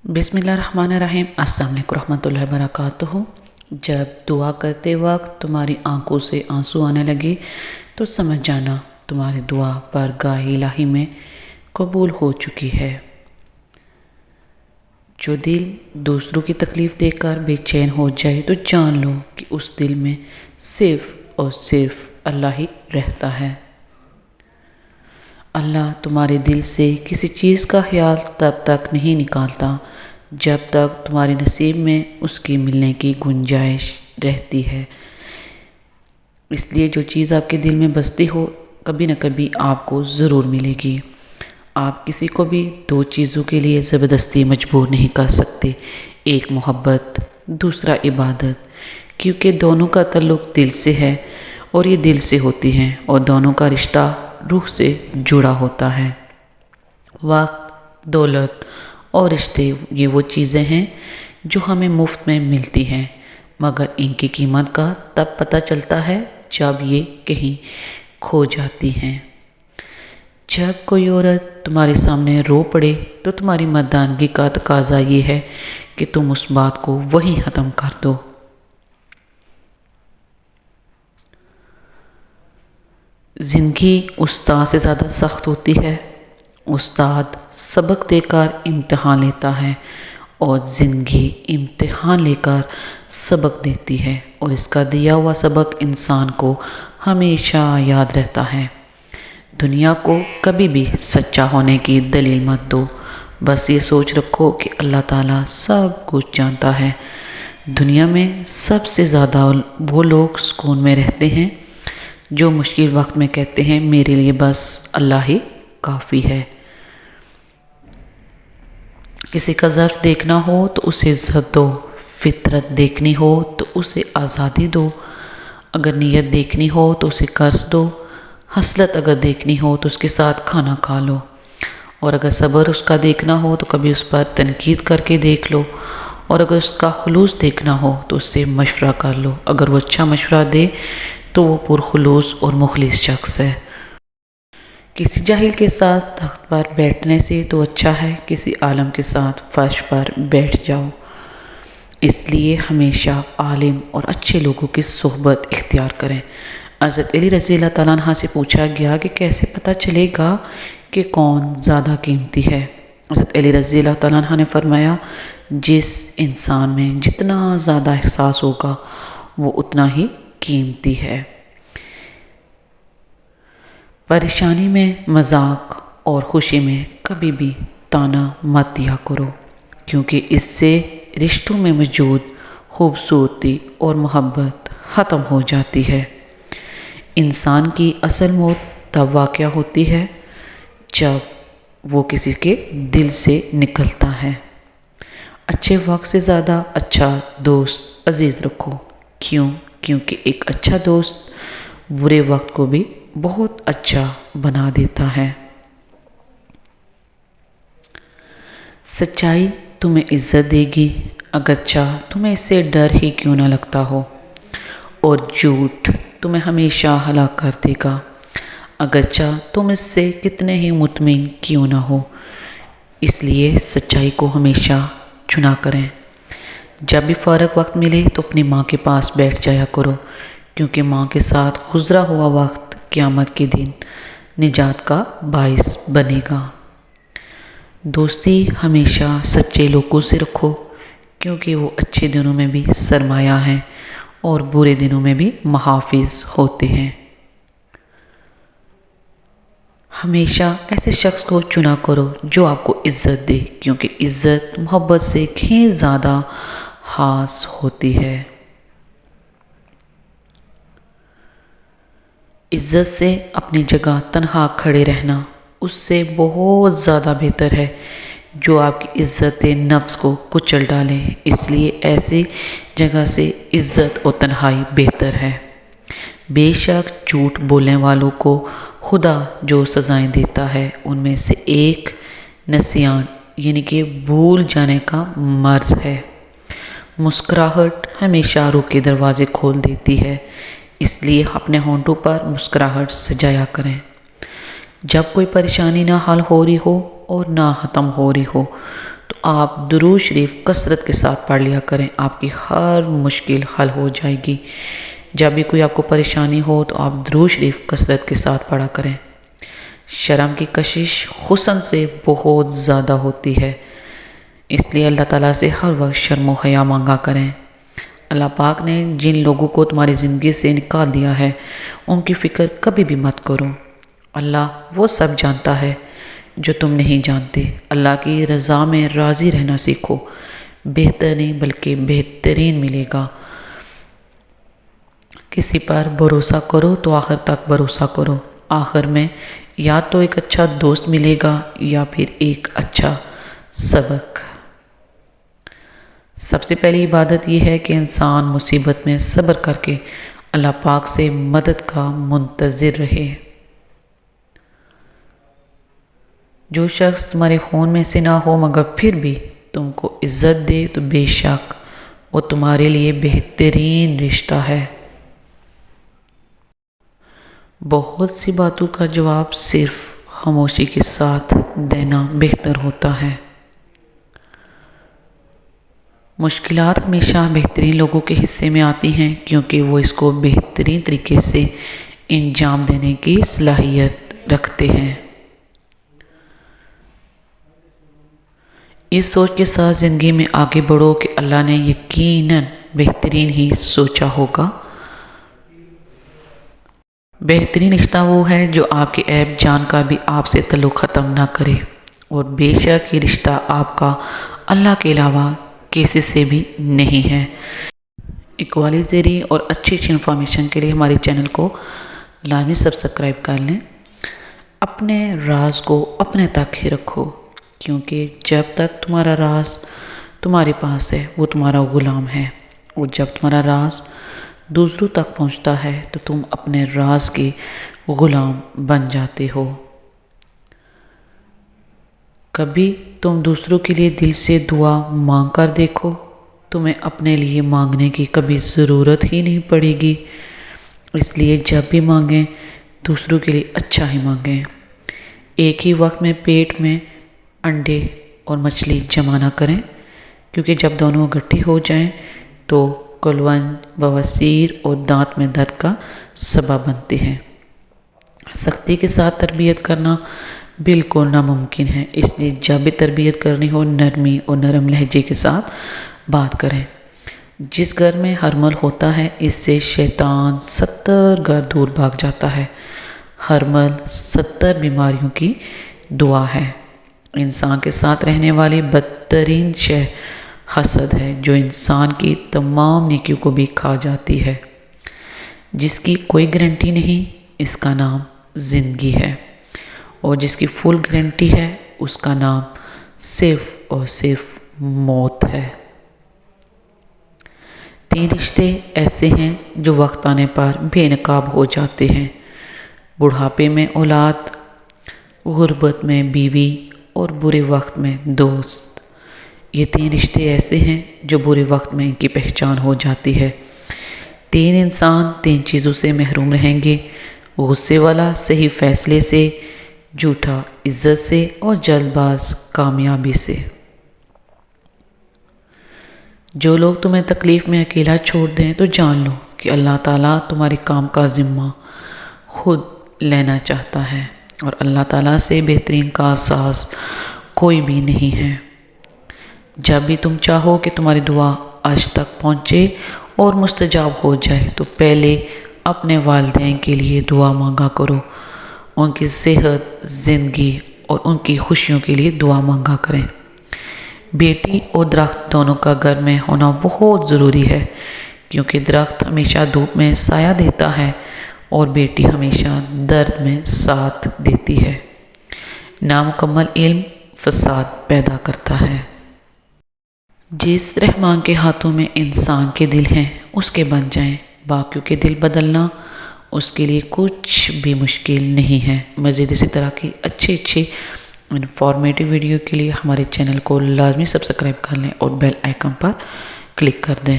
بسم اللہ الرحمن الرحیم۔ السلام علیکم رحمۃ اللہ وبرکاتہ۔ جب دعا کرتے وقت تمہاری آنکھوں سے آنسو آنے لگے تو سمجھ جانا تمہاری دعا بارگاہ الہی میں قبول ہو چکی ہے۔ جو دل دوسروں کی تکلیف دیکھ کر بے چین ہو جائے تو جان لو کہ اس دل میں صرف اور صرف اللہ ہی رہتا ہے۔ اللہ تمہارے دل سے کسی چیز کا خیال تب تک نہیں نکالتا جب تک تمہارے نصیب میں اس کی ملنے کی گنجائش رہتی ہے۔ اس لیے جو چیز آپ کے دل میں بستی ہو کبھی نہ کبھی آپ کو ضرور ملے گی۔ آپ کسی کو بھی دو چیزوں کے لیے زبردستی مجبور نہیں کر سکتے، ایک محبت، دوسرا عبادت، کیونکہ دونوں کا تعلق دل سے ہے اور یہ دل سے ہوتی ہیں اور دونوں کا رشتہ روح سے جڑا ہوتا ہے۔ وقت، دولت اور رشتے یہ وہ چیزیں ہیں جو ہمیں مفت میں ملتی ہیں، مگر ان کی قیمت کا تب پتہ چلتا ہے جب یہ کہیں کھو جاتی ہیں۔ جب کوئی عورت تمہارے سامنے رو پڑے تو تمہاری مردانگی کا تقاضا یہ ہے کہ تم اس بات کو وہیں ختم کر دو۔ زندگی استاد سے زیادہ سخت ہوتی ہے۔ استاد سبق دے کر امتحان لیتا ہے اور زندگی امتحان لے کر سبق دیتی ہے، اور اس کا دیا ہوا سبق انسان کو ہمیشہ یاد رہتا ہے۔ دنیا کو کبھی بھی سچا ہونے کی دلیل مت دو، بس یہ سوچ رکھو کہ اللہ تعالیٰ سب کچھ جانتا ہے۔ دنیا میں سب سے زیادہ وہ لوگ سکون میں رہتے ہیں جو مشکل وقت میں کہتے ہیں میرے لیے بس اللہ ہی کافی ہے۔ کسی کا ظرف دیکھنا ہو تو اسے عزت دو، فطرت دیکھنی ہو تو اسے آزادی دو، اگر نیت دیکھنی ہو تو اسے قرض دو، حسرت اگر دیکھنی ہو تو اس کے ساتھ کھانا کھا لو، اور اگر صبر اس کا دیکھنا ہو تو کبھی اس پر تنقید کر کے دیکھ لو، اور اگر اس کا خلوص دیکھنا ہو تو اس سے مشورہ کر لو، اگر وہ اچھا مشورہ دے تو وہ پرخلوص اور مخلص شخص ہے۔ کسی جاہل کے ساتھ تخت پر بیٹھنے سے تو اچھا ہے کسی عالم کے ساتھ فرش پر بیٹھ جاؤ۔ اس لیے ہمیشہ عالم اور اچھے لوگوں کی صحبت اختیار کریں۔ حضرت علی رضی اللہ تعالیٰ عنہ سے پوچھا گیا کہ کیسے پتہ چلے گا کہ کون زیادہ قیمتی ہے؟ حضرت علی رضی اللہ تعالیٰ عنہ نے فرمایا، جس انسان میں جتنا زیادہ احساس ہوگا وہ اتنا ہی قیمتی ہے۔ پریشانی میں مذاق اور خوشی میں کبھی بھی طعنہ مت دیا کرو، کیونکہ اس سے رشتوں میں موجود خوبصورتی اور محبت ختم ہو جاتی ہے۔ انسان کی اصل موت تب واقع ہوتی ہے جب وہ کسی کے دل سے نکلتا ہے۔ اچھے وقت سے زیادہ اچھا دوست عزیز رکھو، کیونکہ ایک اچھا دوست برے وقت کو بھی بہت اچھا بنا دیتا ہے۔ سچائی تمہیں عزت دے گی اگرچہ تمہیں اس سے ڈر ہی کیوں نہ لگتا ہو، اور جھوٹ تمہیں ہمیشہ ہلاک کر دے گا اگرچہ تم اس سے کتنے ہی مطمئن کیوں نہ ہو۔ اس لیے سچائی کو ہمیشہ چنا کریں۔ جب بھی فارغ وقت ملے تو اپنی ماں کے پاس بیٹھ جایا کرو، کیونکہ ماں کے ساتھ گزرا ہوا وقت قیامت کے دن نجات کا باعث بنے گا۔ دوستی ہمیشہ سچے لوگوں سے رکھو، کیونکہ وہ اچھے دنوں میں بھی سرمایہ ہیں اور برے دنوں میں بھی محافظ ہوتے ہیں۔ ہمیشہ ایسے شخص کو چنا کرو جو آپ کو عزت دے، کیونکہ عزت محبت سے کہیں زیادہ خاص ہوتی ہے۔ عزت سے اپنی جگہ تنہا کھڑے رہنا اس سے بہت زیادہ بہتر ہے جو آپ کی عزت نفس کو کچل ڈالے۔ اس لیے ایسی جگہ سے عزت اور تنہائی بہتر ہے۔ بے شک جھوٹ بولنے والوں کو خدا جو سزائیں دیتا ہے ان میں سے ایک نسیان یعنی کہ بھول جانے کا مرض ہے۔ مسکراہٹ ہمیشہ روح کے دروازے کھول دیتی ہے، اس لیے اپنے ہونٹوں پر مسکراہٹ سجایا کریں۔ جب کوئی پریشانی نہ حل ہو رہی ہو اور نہ ختم ہو رہی ہو تو آپ درود شریف کثرت کے ساتھ پڑھ لیا کریں، آپ کی ہر مشکل حل ہو جائے گی۔ جب بھی کوئی آپ کو پریشانی ہو تو آپ درود شریف کثرت کے ساتھ پڑھا کریں۔ شرم کی کشش حسن سے بہت زیادہ ہوتی ہے، اس لیے اللہ تعالیٰ سے ہر وقت شرم و حیا مانگا کریں۔ اللہ پاک نے جن لوگوں کو تمہاری زندگی سے نکال دیا ہے ان کی فکر کبھی بھی مت کرو، اللہ وہ سب جانتا ہے جو تم نہیں جانتے۔ اللہ کی رضا میں راضی رہنا سیکھو، بہتر نہیں بلکہ بہترین ملے گا۔ کسی پر بھروسہ کرو تو آخر تک بھروسہ کرو، آخر میں یا تو ایک اچھا دوست ملے گا یا پھر ایک اچھا سبق۔ سب سے پہلی عبادت یہ ہے کہ انسان مصیبت میں صبر کر کے اللہ پاک سے مدد کا منتظر رہے۔ جو شخص تمہارے خون میں سے نہ ہو مگر پھر بھی تم کو عزت دے تو بے شک وہ تمہارے لیے بہترین رشتہ ہے۔ بہت سی باتوں کا جواب صرف خاموشی کے ساتھ دینا بہتر ہوتا ہے۔ مشکلات ہمیشہ بہترین لوگوں کے حصے میں آتی ہیں کیونکہ وہ اس کو بہترین طریقے سے انجام دینے کی صلاحیت رکھتے ہیں۔ اس سوچ کے ساتھ زندگی میں آگے بڑھو کہ اللہ نے یقیناً بہترین ہی سوچا ہوگا۔ بہترین رشتہ وہ ہے جو آپ کے عیب جان کر بھی آپ سے تعلق ختم نہ کرے، اور بے شک یہ رشتہ آپ کا اللہ کے علاوہ کسی سے بھی نہیں ہے۔ اقوالی زیریں اور اچھی انفارمیشن کے لیے ہمارے چینل کو لازمی سبسکرائب کر لیں۔ اپنے راز کو اپنے تک ہی رکھو، کیونکہ جب تک تمہارا راز تمہارے پاس ہے وہ تمہارا غلام ہے، اور جب تمہارا راز دوسروں تک پہنچتا ہے تو تم اپنے راز کے غلام بن جاتے ہو۔ کبھی تم دوسروں کے لیے دل سے دعا مانگ کر دیکھو، تمہیں اپنے لیے مانگنے کی کبھی ضرورت ہی نہیں پڑے گی۔ اس لیے جب بھی مانگیں دوسروں کے لیے اچھا ہی مانگیں۔ ایک ہی وقت میں پیٹ میں انڈے اور مچھلی جمع نہ کریں، کیونکہ جب دونوں اکٹھی ہو جائیں تو قولون، بواسیر اور دانت میں درد کا سبب بنتے ہیں۔ سختی کے ساتھ تربیت کرنا بالکل ناممکن ہے، اس لیے جب بھی تربیت کرنی ہو نرمی اور نرم لہجے کے ساتھ بات کریں۔ جس گھر میں حرمل ہوتا ہے اس سے شیطان 70 گھر دور بھاگ جاتا ہے۔ حرمل 70 بیماریوں کی دعا ہے۔ انسان کے ساتھ رہنے والی بدترین شے حسد ہے، جو انسان کی تمام نیکیوں کو بھی کھا جاتی ہے۔ جس کی کوئی گارنٹی نہیں اس کا نام زندگی ہے، اور جس کی فل گارنٹی ہے اس کا نام صرف اور صرف موت ہے۔ 3 رشتے ایسے ہیں جو وقت آنے پر بے نقاب ہو جاتے ہیں: بڑھاپے میں اولاد، غربت میں بیوی اور برے وقت میں دوست۔ یہ 3 رشتے ایسے ہیں جو برے وقت میں ان کی پہچان ہو جاتی ہے۔ 3 انسان 3 چیزوں سے محروم رہیں گے: غصے والا صحیح فیصلے سے، جھوٹا عزت سے، اور جلد باز کامیابی سے۔ جو لوگ تمہیں تکلیف میں اکیلا چھوڑ دیں تو جان لو کہ اللہ تعالیٰ تمہارے کام کا ذمہ خود لینا چاہتا ہے، اور اللہ تعالیٰ سے بہترین کا ساز کوئی بھی نہیں ہے۔ جب بھی تم چاہو کہ تمہاری دعا آج تک پہنچے اور مستجاب ہو جائے تو پہلے اپنے والدین کے لیے دعا مانگا کرو، ان کی صحت، زندگی اور ان کی خوشیوں کے لیے دعا مانگا کریں۔ بیٹی اور درخت دونوں کا گھر میں ہونا بہت ضروری ہے، کیونکہ درخت ہمیشہ دھوپ میں سایہ دیتا ہے اور بیٹی ہمیشہ درد میں ساتھ دیتی ہے۔ نامکمل علم فساد پیدا کرتا ہے۔ جس رحمان کے ہاتھوں میں انسان کے دل ہیں اس کے بن جائیں، باقیوں کے دل بدلنا اس کے لیے کچھ بھی مشکل نہیں ہے۔ مزید اسی طرح کی اچھی انفارمیٹیو ویڈیو کے لیے ہمارے چینل کو لازمی سبسکرائب کر لیں اور بیل آئیکن پر کلک کر دیں۔